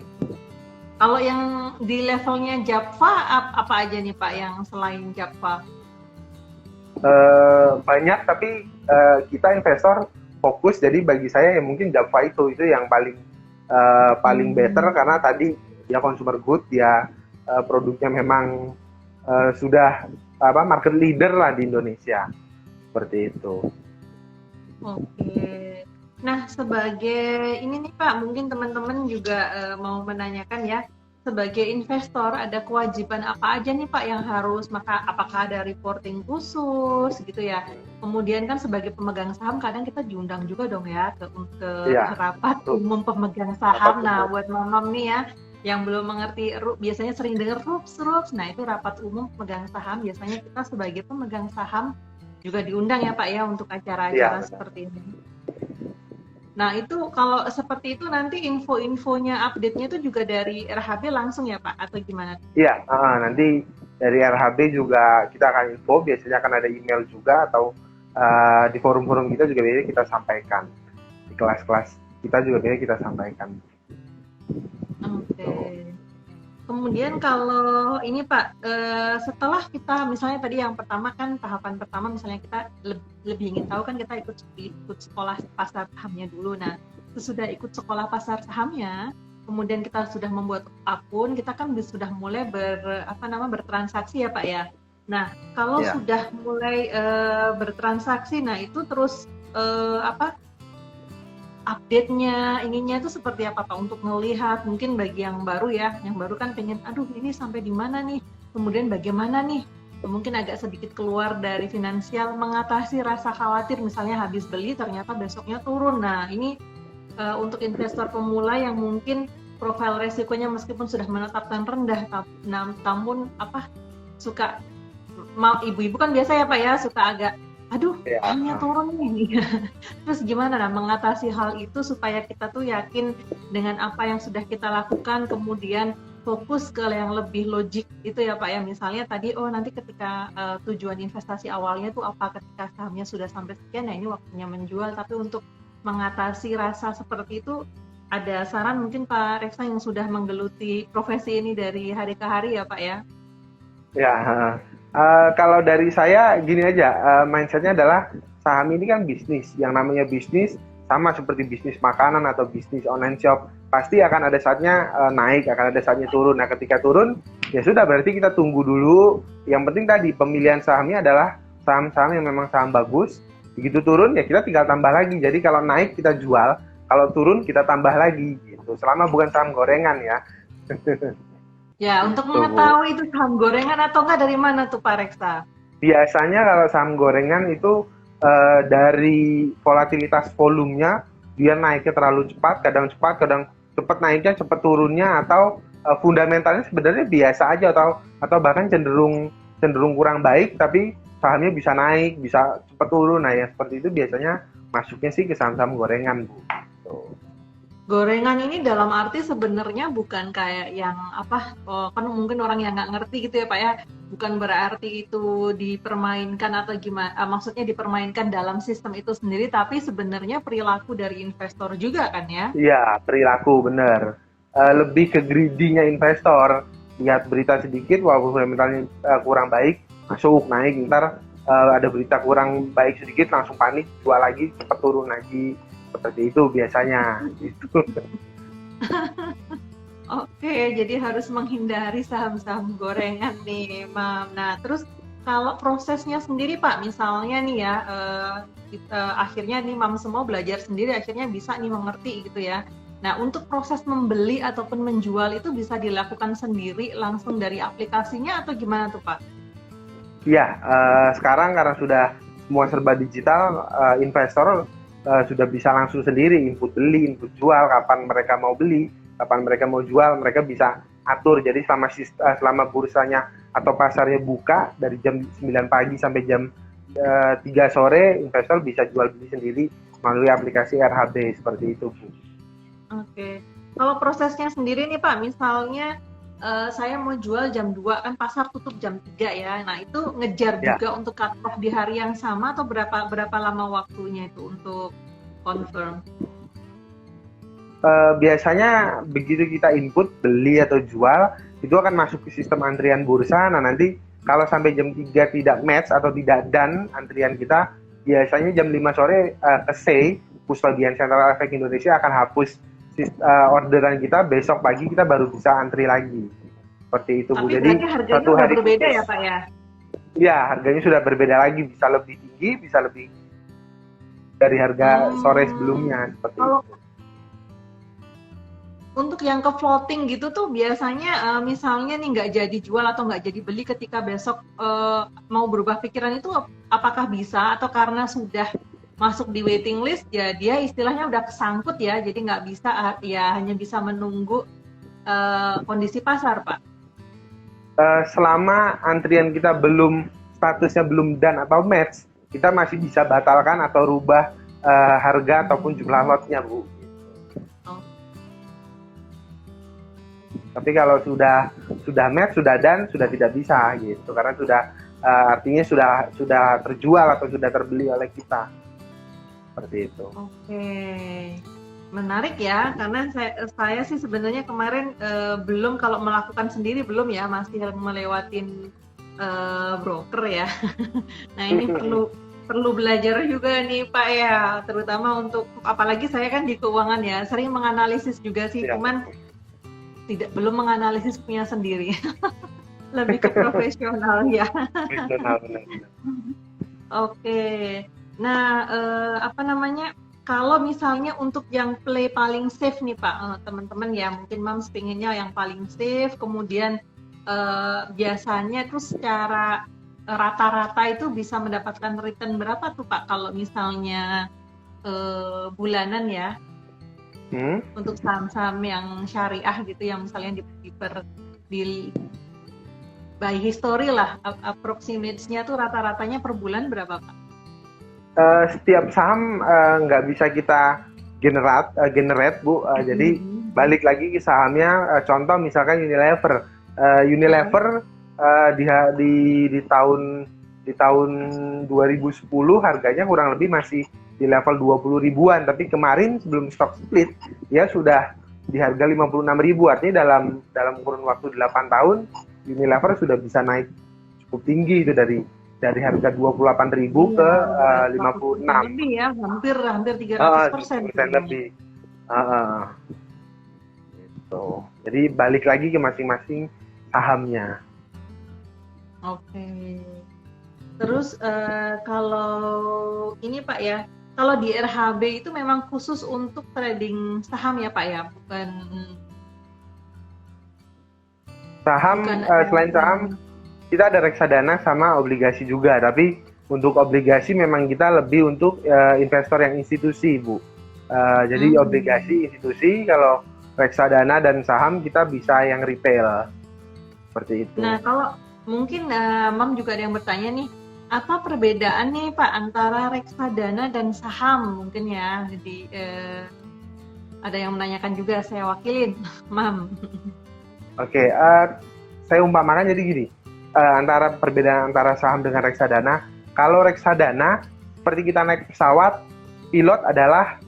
Kalau yang di levelnya Java apa aja nih Pak yang selain Java? Banyak, tapi kita investor fokus, jadi bagi saya ya mungkin Java itu yang paling better, karena tadi dia consumer good, dia produknya memang sudah market leader lah di Indonesia. Seperti itu. Oke. Nah, sebagai ini nih Pak, mungkin teman-teman juga mau menanyakan ya, sebagai investor ada kewajiban apa aja nih Pak yang harus, maka apakah ada reporting khusus gitu ya? Kemudian kan sebagai pemegang saham kadang kita diundang juga dong ya ke rapat umum pemegang saham. Nah, buat mamam nih ya yang belum mengerti, biasanya sering dengar RUPS. Nah, itu rapat umum pemegang saham, biasanya kita sebagai pemegang saham juga diundang ya Pak ya untuk acara-acara seperti ini. Nah, itu kalau seperti itu nanti info-infonya, update-nya itu juga dari RHB langsung ya Pak atau gimana? Iya, nanti dari RHB juga kita akan info, biasanya akan ada email juga, atau di forum-forum kita juga biasanya kita sampaikan, di kelas-kelas kita juga biasanya kita sampaikan. Oke. Kemudian kalau ini Pak, setelah kita misalnya tadi yang pertama kan tahapan pertama misalnya kita lebih ingin tahu kan, kita ikut sekolah pasar sahamnya dulu. Nah, sesudah ikut sekolah pasar sahamnya, kemudian kita sudah membuat akun, kita kan sudah mulai bertransaksi ya Pak ya. Nah, kalau sudah mulai bertransaksi, nah itu terus update-nya, ininya itu seperti apa Pak untuk melihat, mungkin bagi yang baru ya, yang baru kan pengen, aduh ini sampai di mana nih, kemudian bagaimana nih, mungkin agak sedikit keluar dari finansial, mengatasi rasa khawatir misalnya habis beli ternyata besoknya turun. Nah, ini untuk investor pemula yang mungkin profil resikonya meskipun sudah menetapkan rendah, namun suka, ibu-ibu kan biasa ya Pak ya, suka agak aduh, hanya turun nih. Terus gimana mengatasi hal itu supaya kita tuh yakin dengan apa yang sudah kita lakukan, kemudian fokus ke yang lebih logik itu ya Pak ya. Misalnya tadi nanti ketika tujuan investasi awalnya tuh apa, ketika sahamnya sudah sampai sekian, ya ini waktunya menjual. Tapi untuk mengatasi rasa seperti itu, ada saran mungkin Pak Reksa yang sudah menggeluti profesi ini dari hari ke hari ya Pak ya? Ya, kalau dari saya gini aja, mindsetnya adalah saham ini kan bisnis. Yang namanya bisnis sama seperti bisnis makanan atau bisnis online shop, pasti akan ada saatnya naik, akan ada saatnya turun. Nah, ketika turun, ya sudah, berarti kita tunggu dulu. Yang penting tadi pemilihan sahamnya adalah saham-saham yang memang saham bagus. Begitu turun, ya kita tinggal tambah lagi. Jadi kalau naik kita jual, kalau turun kita tambah lagi. Gitu. Selama bukan saham gorengan ya. Ya, untuk mengetahui itu saham gorengan atau enggak dari mana tuh Pak Reksa? Biasanya kalau saham gorengan itu dari volatilitas volumenya, dia naiknya terlalu cepat, kadang cepat naiknya, cepat turunnya, atau fundamentalnya sebenarnya biasa aja, atau bahkan cenderung kurang baik, tapi sahamnya bisa naik, bisa cepat turun. Nah, yang seperti itu biasanya masuknya sih ke saham-saham gorengan, Bu. Gorengan ini dalam arti sebenarnya bukan kayak yang apa, kan mungkin orang yang nggak ngerti gitu ya Pak ya, bukan berarti itu dipermainkan atau gimana, maksudnya dipermainkan dalam sistem itu sendiri, tapi sebenarnya perilaku dari investor juga kan ya? Iya, perilaku bener. Lebih ke greedy-nya investor. Lihat berita sedikit, walaupun fundamentalnya kurang baik, masuk, naik, ntar ada berita kurang baik sedikit, langsung panik, jual lagi, cepat turun lagi. Seperti itu biasanya. Gitu. Oke, jadi harus menghindari saham-saham gorengan nih, Mam. Nah, terus kalau prosesnya sendiri, Pak, misalnya nih ya, akhirnya nih Mam semua belajar sendiri, akhirnya bisa nih mengerti gitu ya. Nah, untuk proses membeli ataupun menjual itu bisa dilakukan sendiri langsung dari aplikasinya atau gimana tuh, Pak? Iya, sekarang karena sudah semua serba digital, investor sudah bisa langsung sendiri input beli, input jual, kapan mereka mau beli, kapan mereka mau jual, mereka bisa atur. Jadi selama bursanya atau pasarnya buka dari jam 9 pagi sampai jam 3 sore, investor bisa jual beli sendiri melalui aplikasi RHB seperti itu, Bu. Oke. Kalau prosesnya sendiri nih Pak, misalnya saya mau jual jam 2 kan pasar tutup jam 3 ya. Nah, itu ngejar Ya. juga untuk cut off di hari yang sama atau berapa lama waktunya itu untuk confirm? Biasanya begitu kita input beli atau jual, itu akan masuk ke sistem antrian bursa. Nah, nanti kalau sampai jam 3 tidak match atau tidak done antrian kita, biasanya jam 5 sore ke SEI, Kustodian Sentral Efek Indonesia akan hapus orderan kita, besok pagi kita baru bisa antri lagi. Seperti itu, Bu. Tapi Jadi berarti harganya satu udah hari berbeda khusus. ya Pak ya? Iya, harganya sudah berbeda lagi, bisa lebih tinggi, bisa lebih dari harga sore sebelumnya seperti Kalau itu. untuk yang ke floating gitu tuh biasanya misalnya nih nggak jadi jual atau nggak jadi beli ketika besok mau berubah pikiran itu apakah bisa atau karena sudah masuk di waiting list ya dia istilahnya udah kesangkut ya jadi nggak bisa ya hanya bisa menunggu kondisi pasar Pak. Selama antrian kita statusnya belum done atau match, kita masih bisa batalkan atau rubah harga ataupun jumlah lotnya, Bu. Oh. Tapi kalau sudah match, sudah done, sudah tidak bisa gitu, karena sudah artinya sudah terjual atau sudah terbeli oleh kita. Seperti itu. Oke. Menarik ya, karena saya sih sebenarnya kemarin belum kalau melakukan sendiri belum ya, masih melewatin broker ya. Nah ini perlu belajar juga nih Pak ya, terutama untuk apalagi saya kan di keuangan ya, sering menganalisis juga sih, Ya. cuman belum menganalisis punya sendiri, lebih ke profesional ya. Benar. Oke, nah apa namanya? Kalau misalnya untuk yang play paling safe nih Pak, teman-teman ya mungkin Mams pengennya yang paling safe, kemudian biasanya terus secara rata-rata itu bisa mendapatkan return berapa tuh Pak kalau misalnya bulanan ya untuk saham-saham yang syariah gitu yang misalnya di by history lah, approximate-nya tuh rata-ratanya per bulan berapa Pak? Setiap saham nggak bisa kita generate Bu. Jadi balik lagi ke sahamnya. Contoh misalkan Unilever. Unilever di tahun 2010 harganya kurang lebih masih di level 20 ribuan. Tapi kemarin sebelum stock split ya sudah di harga 56 ribu. Artinya dalam kurun waktu 8 tahun Unilever sudah bisa naik cukup tinggi itu dari harga 28.000 ke 56. Lebih ya, hampir 300% lebih. Gitu. Jadi balik lagi ke masing-masing sahamnya. Oke. Terus kalau ini Pak ya, kalau di RHB itu memang khusus untuk trading saham ya Pak ya, bukan Saham selain saham kita ada reksadana sama obligasi juga, tapi untuk obligasi memang kita lebih untuk investor yang institusi, Bu. Jadi obligasi institusi, kalau reksadana dan saham kita bisa yang retail. Seperti itu. Nah, kalau mungkin Mam juga ada yang bertanya nih, apa perbedaan nih Pak antara reksadana dan saham mungkin ya? Jadi ada yang menanyakan juga, saya wakilin, Mam. Oke, saya umpamakan jadi gini, antara perbedaan antara saham dengan reksadana. Kalau reksadana, seperti kita naik pesawat, pilot adalah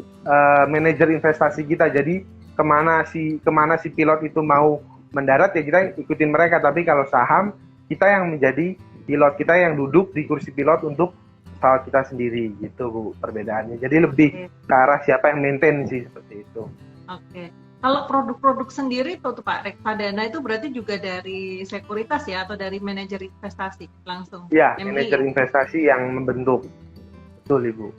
manajer investasi kita. Jadi kemana si pilot itu mau mendarat ya kita ikutin mereka. Tapi kalau saham, kita yang menjadi pilot, kita yang duduk di kursi pilot untuk pesawat kita sendiri, gitu Bu perbedaannya. Jadi lebih ke arah siapa yang maintain sih, seperti itu. Oke. Kalau produk-produk sendiri tuh Pak, reksadana itu berarti juga dari sekuritas ya, atau dari manajer investasi langsung? Iya, MI. manajer investasi yang membentuk. Betul Ibu.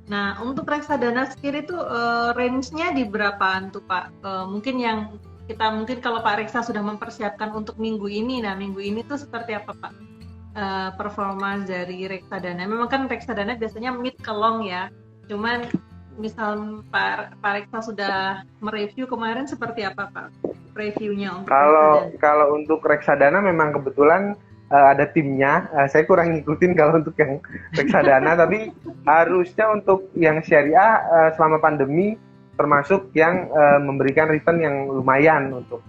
Nah, untuk reksadana sendiri tuh range-nya di berapaan tuh Pak? Mungkin yang mungkin kalau Pak Reksa sudah mempersiapkan untuk minggu ini, nah minggu ini tuh seperti apa Pak performa dari reksadana? Memang kan reksadana biasanya mid ke long ya, cuman misal Pak Reksa sudah mereview kemarin seperti apa Pak reviewnya untuk reksadana? Kalau untuk reksadana memang kebetulan ada timnya. Saya kurang ngikutin kalau untuk yang reksadana, tapi harusnya untuk yang syariah selama pandemi termasuk yang memberikan return yang lumayan untuk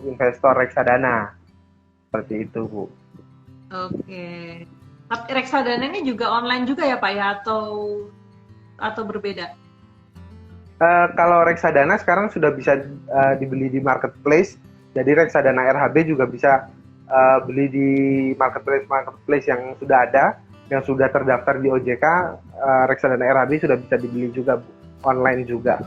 investor reksadana. Seperti itu Bu. Oke. Tapi reksadana ini juga online juga ya Pak ya, atau berbeda? Kalau reksadana sekarang sudah bisa dibeli di marketplace. Jadi reksadana RHB juga bisa beli di marketplace yang sudah ada, yang sudah terdaftar di OJK. Reksadana RHB sudah bisa dibeli juga online juga.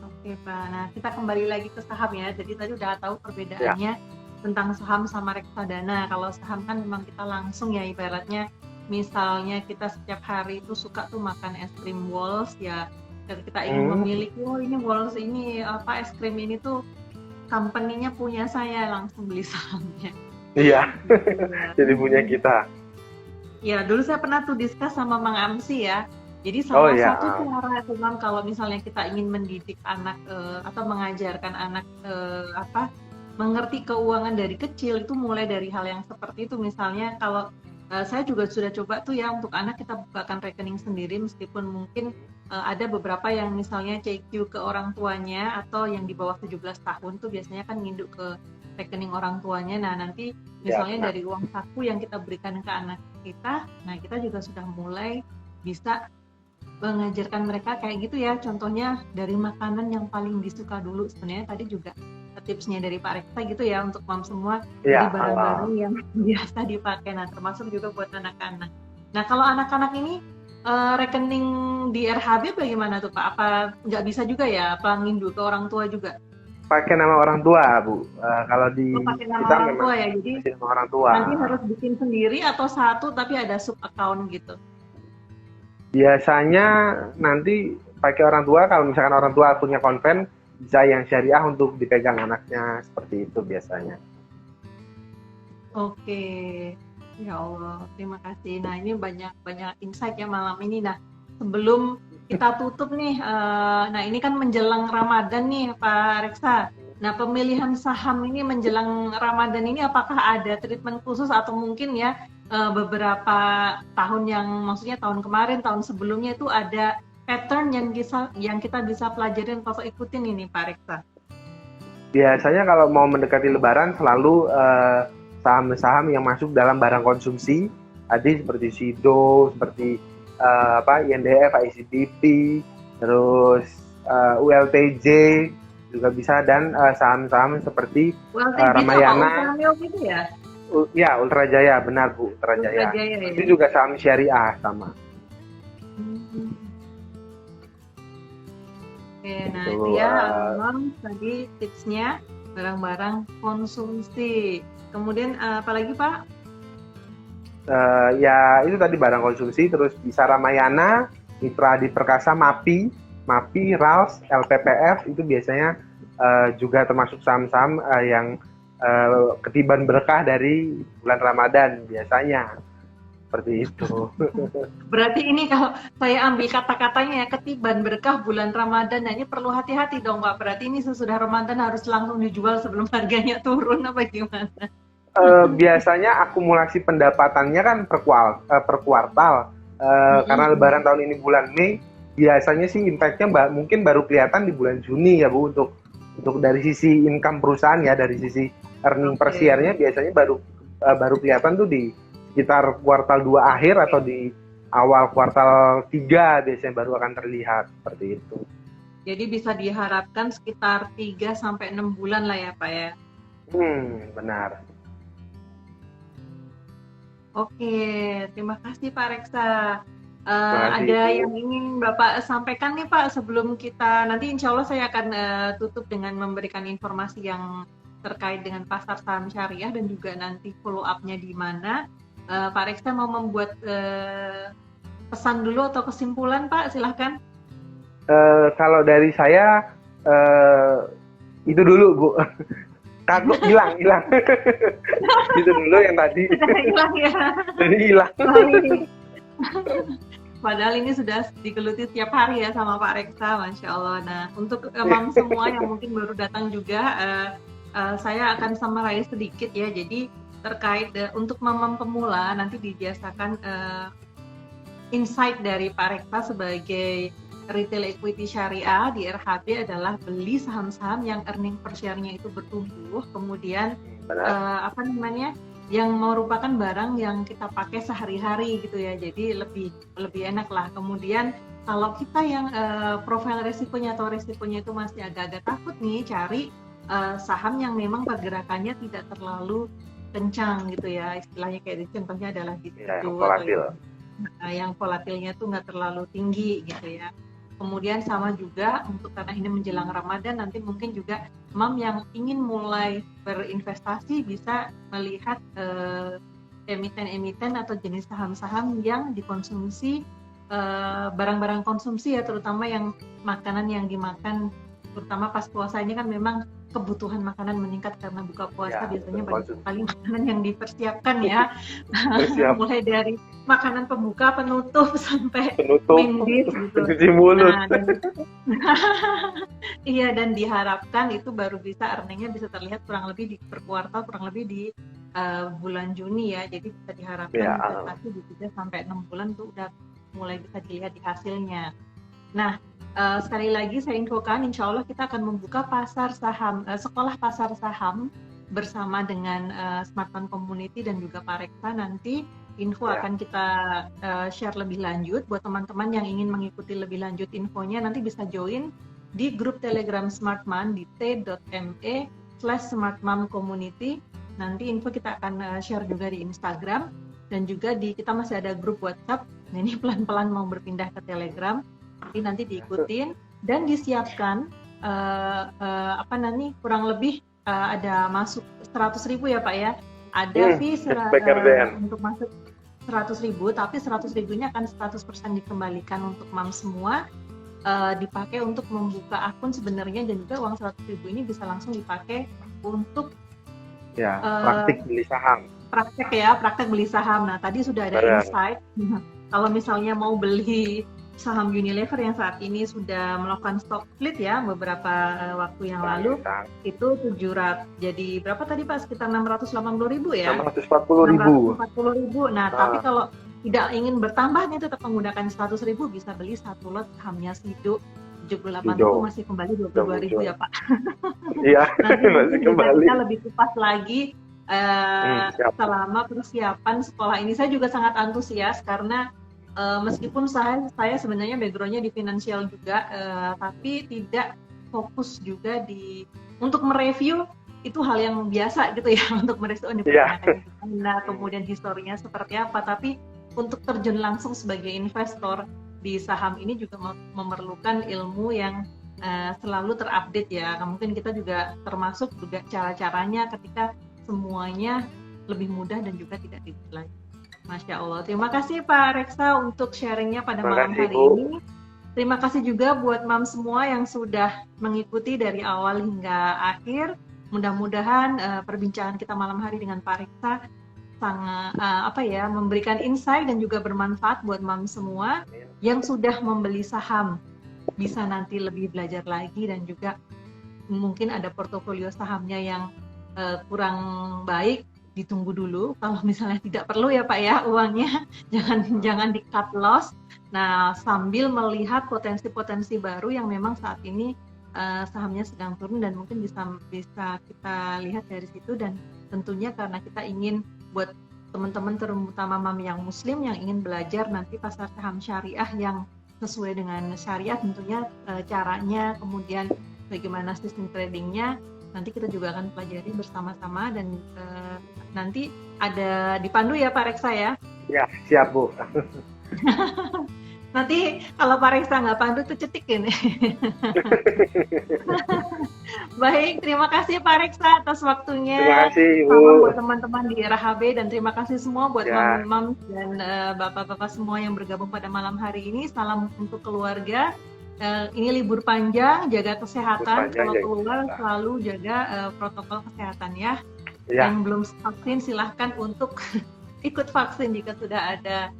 Oke Pak, nah kita kembali lagi ke saham ya. Jadi tadi udah tahu perbedaannya tentang saham sama reksadana. Kalau saham kan memang kita langsung ya, ibaratnya misalnya kita setiap hari itu suka tuh makan es krim Walls ya, dan kita ingin memiliki, oh ini Walls ini apa es krim ini tuh company-nya punya saya, langsung beli sahamnya. Iya, jadi punya kita. Ya dulu saya pernah tuh discuss sama Mang Amsi ya. Jadi salah satu cara memang kalau misalnya kita ingin mendidik anak atau mengajarkan anak mengerti keuangan dari kecil, itu mulai dari hal yang seperti itu. Misalnya kalau saya juga sudah coba tuh ya untuk anak kita bukakan rekening sendiri, meskipun mungkin ada beberapa yang misalnya CQ ke orang tuanya atau yang di bawah 17 tahun tuh biasanya kan nginduk ke rekening orang tuanya. Nah nanti misalnya dari uang saku yang kita berikan ke anak kita, nah kita juga sudah mulai bisa mengajarkan mereka kayak gitu ya. Contohnya dari makanan yang paling disuka dulu. Sebenarnya tadi juga tipsnya dari Pak Reksa gitu ya, untuk mam semua dari barang-barang yang biasa dipakai. Nah termasuk juga buat anak-anak. Nah kalau anak-anak ini rekening di RHB bagaimana tuh Pak? Apa nggak bisa juga ya? Apa ngindu ke orang tua juga? Pakai nama orang tua Bu. Kalau di pakai nama kita orang tua ya, jadi nama orang tua. Nanti harus bikin sendiri atau satu tapi ada sub account gitu? Biasanya nanti pakai orang tua, kalau misalkan orang tua punya konven, bisa yang syariah untuk dipegang anaknya, seperti itu biasanya. Oke, ya Allah, terima kasih. Nah ini banyak insight ya malam ini. Nah sebelum kita tutup nih, nah ini kan menjelang Ramadan nih Pak Reksa. Nah pemilihan saham ini menjelang Ramadan ini apakah ada treatment khusus atau mungkin ya beberapa tahun maksudnya tahun kemarin, tahun sebelumnya itu ada pattern yang kita bisa pelajarin atau ikutin ini Pak Reksa? Biasanya kalau mau mendekati Lebaran selalu saham-saham yang masuk dalam barang konsumsi, tadi seperti SIDO, seperti INDF, ICBP, terus ULTJ juga bisa, dan saham-saham seperti Ramayana. Gitu ya? Ya, Ultra Jaya, benar Bu, Ultra Jaya. Ya? Itu juga saham syariah sama. Oke, nah itu ya memang tadi tipsnya barang-barang konsumsi. Kemudian apalagi Pak? Ya itu tadi barang konsumsi, terus bisa Ramayana, Mitra Adi Perkasa, MAPI, RALS, LPPF, itu biasanya juga termasuk saham-saham yang ketiban berkah dari bulan Ramadan biasanya, seperti itu. Berarti ini kalau saya ambil kata-katanya ya, ketiban berkah bulan Ramadan, nah ini perlu hati-hati dong Pak. Berarti ini sesudah Ramadan harus langsung dijual sebelum harganya turun apa gimana? Biasanya akumulasi pendapatannya kan per kuartal. Karena Lebaran tahun ini bulan Mei, biasanya sih impact-nya mungkin baru kelihatan di bulan Juni ya Bu, untuk dari sisi income perusahaan ya, dari sisi earning per share-nya biasanya baru kelihatan tuh di sekitar kuartal 2 akhir atau di awal kuartal 3 biasanya baru akan terlihat seperti itu. Jadi bisa diharapkan sekitar 3-6 bulan lah ya Pak ya. Benar. Oke, terima kasih Pak Reksa. Ada yang ingin Bapak sampaikan nih Pak sebelum kita nanti insya Allah saya akan tutup dengan memberikan informasi yang terkait dengan pasar saham syariah dan juga nanti follow up-nya di mana. Pak Reksa mau membuat pesan dulu atau kesimpulan Pak, silahkan. Kalau dari saya itu dulu Bu. Kagok hilang. Itu dulu yang tadi. Sudah hilang ya. Jadi hilang. Padahal ini sudah digeluti tiap hari ya sama Pak Reksa, Masya Allah. Nah, untuk mam semua yang mungkin baru datang juga, saya akan summarize sedikit ya. Jadi terkait untuk mam pemula nanti dibiasakan insight dari Pak Reksa sebagai retail equity syariah di RHB adalah beli saham-saham yang earning per share-nya itu bertumbuh, kemudian yang merupakan barang yang kita pakai sehari-hari gitu ya, jadi lebih enak lah. Kemudian kalau kita yang profil resikonya atau resikonya itu masih agak-agak takut nih, cari saham yang memang pergerakannya tidak terlalu kencang gitu ya, istilahnya kayak contohnya adalah gitu yang volatilnya tuh nggak terlalu tinggi gitu ya. Kemudian sama juga untuk karena ini menjelang Ramadan, nanti mungkin juga mam yang ingin mulai berinvestasi bisa melihat emiten-emiten atau jenis saham-saham yang dikonsumsi, barang-barang konsumsi ya, terutama yang makanan yang dimakan, terutama pas puasa ini kan memang kebutuhan makanan meningkat karena buka puasa ya, biasanya banyak sekali makanan yang dipersiapkan ya. Mulai dari makanan pembuka, penutup sampai main dish gitu. Pencuci mulut. Iya, dan diharapkan itu baru bisa earningnya bisa terlihat kurang lebih di per kuartal, kurang lebih di bulan Juni ya. Jadi bisa diharapkan investasi di 3-6 bulan tuh udah mulai bisa dilihat di hasilnya. Nah, sekali lagi saya infokan, insya Allah kita akan membuka pasar saham, sekolah pasar saham bersama dengan Smartman Community dan juga Pak Reksa. Nanti info akan kita share lebih lanjut buat teman-teman yang ingin mengikuti lebih lanjut infonya. Nanti bisa join di grup Telegram Smartman di t.me/Smartman Community. Nanti info kita akan share juga di Instagram dan juga kita masih ada grup WhatsApp. Nah, ini pelan-pelan mau berpindah ke Telegram. Nanti diikutin dan disiapkan kurang lebih ada masuk 100.000 ya Pak ya, ada fee untuk masuk 100.000, tapi 100.000-nya akan 100% dikembalikan untuk mam semua, dipakai untuk membuka akun sebenarnya, dan juga uang 100.000 ini bisa langsung dipakai untuk praktik beli saham. Praktek beli saham. Nah, tadi sudah ada insight. Kalau misalnya mau beli saham Unilever yang saat ini sudah melakukan stock split ya beberapa waktu yang lalu, itu 700, jadi berapa tadi Pak? Sekitar 680.000 ya? 640.000. Nah, tapi kalau tidak ingin bertambah nih tetap menggunakan 100.000, bisa beli satu lot sahamnya Sido 78.000, masih kembali 22.000 ya Pak. Iya, masih kembali. Kita lebih tepat lagi selama persiapan sekolah ini. Saya juga sangat antusias karena meskipun saya sebenarnya background-nya di finansial juga, tapi tidak fokus juga untuk mereview, itu hal yang biasa gitu ya, untuk mereview nah, kemudian historinya seperti apa, tapi untuk terjun langsung sebagai investor di saham ini juga memerlukan ilmu yang selalu terupdate ya. Nah, mungkin kita juga termasuk juga cara-caranya ketika semuanya lebih mudah dan juga tidak ribet lagi. Masya Allah. Terima kasih Pak Reksa untuk sharingnya pada malam hari ini. Terima kasih juga buat mam semua yang sudah mengikuti dari awal hingga akhir. Mudah-mudahan perbincangan kita malam hari dengan Pak Reksa sangat memberikan insight dan juga bermanfaat buat mam semua yang sudah membeli saham. Bisa nanti lebih belajar lagi, dan juga mungkin ada portofolio sahamnya yang kurang baik, ditunggu dulu. Kalau misalnya tidak perlu ya Pak ya uangnya, jangan di cut loss. Nah, sambil melihat potensi-potensi baru yang memang saat ini sahamnya sedang turun dan mungkin bisa kita lihat dari situ. Dan tentunya karena kita ingin buat teman-teman terutama mami yang muslim yang ingin belajar nanti pasar saham syariah yang sesuai dengan syariah, tentunya caranya, kemudian bagaimana sistem tradingnya, nanti kita juga akan pelajari bersama-sama. Dan nanti ada dipandu ya Pak Reksa ya? Ya, siap Bu. Nanti kalau Pak Reksa nggak pandu tuh cetikin. Baik, terima kasih Pak Reksa atas waktunya. Terima kasih Bu. Salam buat teman-teman di RHB dan terima kasih semua buat Ya. mam dan bapak-bapak semua yang bergabung pada malam hari ini. Salam untuk keluarga. Ini libur panjang, jaga kesehatan. Kalau keluar selalu jaga protokol kesehatan ya. Yang belum vaksin silahkan untuk ikut vaksin jika sudah ada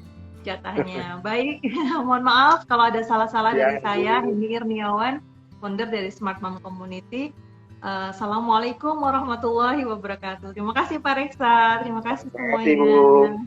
jatahnya. Baik, mohon maaf kalau ada salah-salah dari saya, Hindi Irniawan, founder dari Smart Mom Community. Assalamualaikum warahmatullahi wabarakatuh. Terima kasih Pak Reksa, terima kasih semuanya.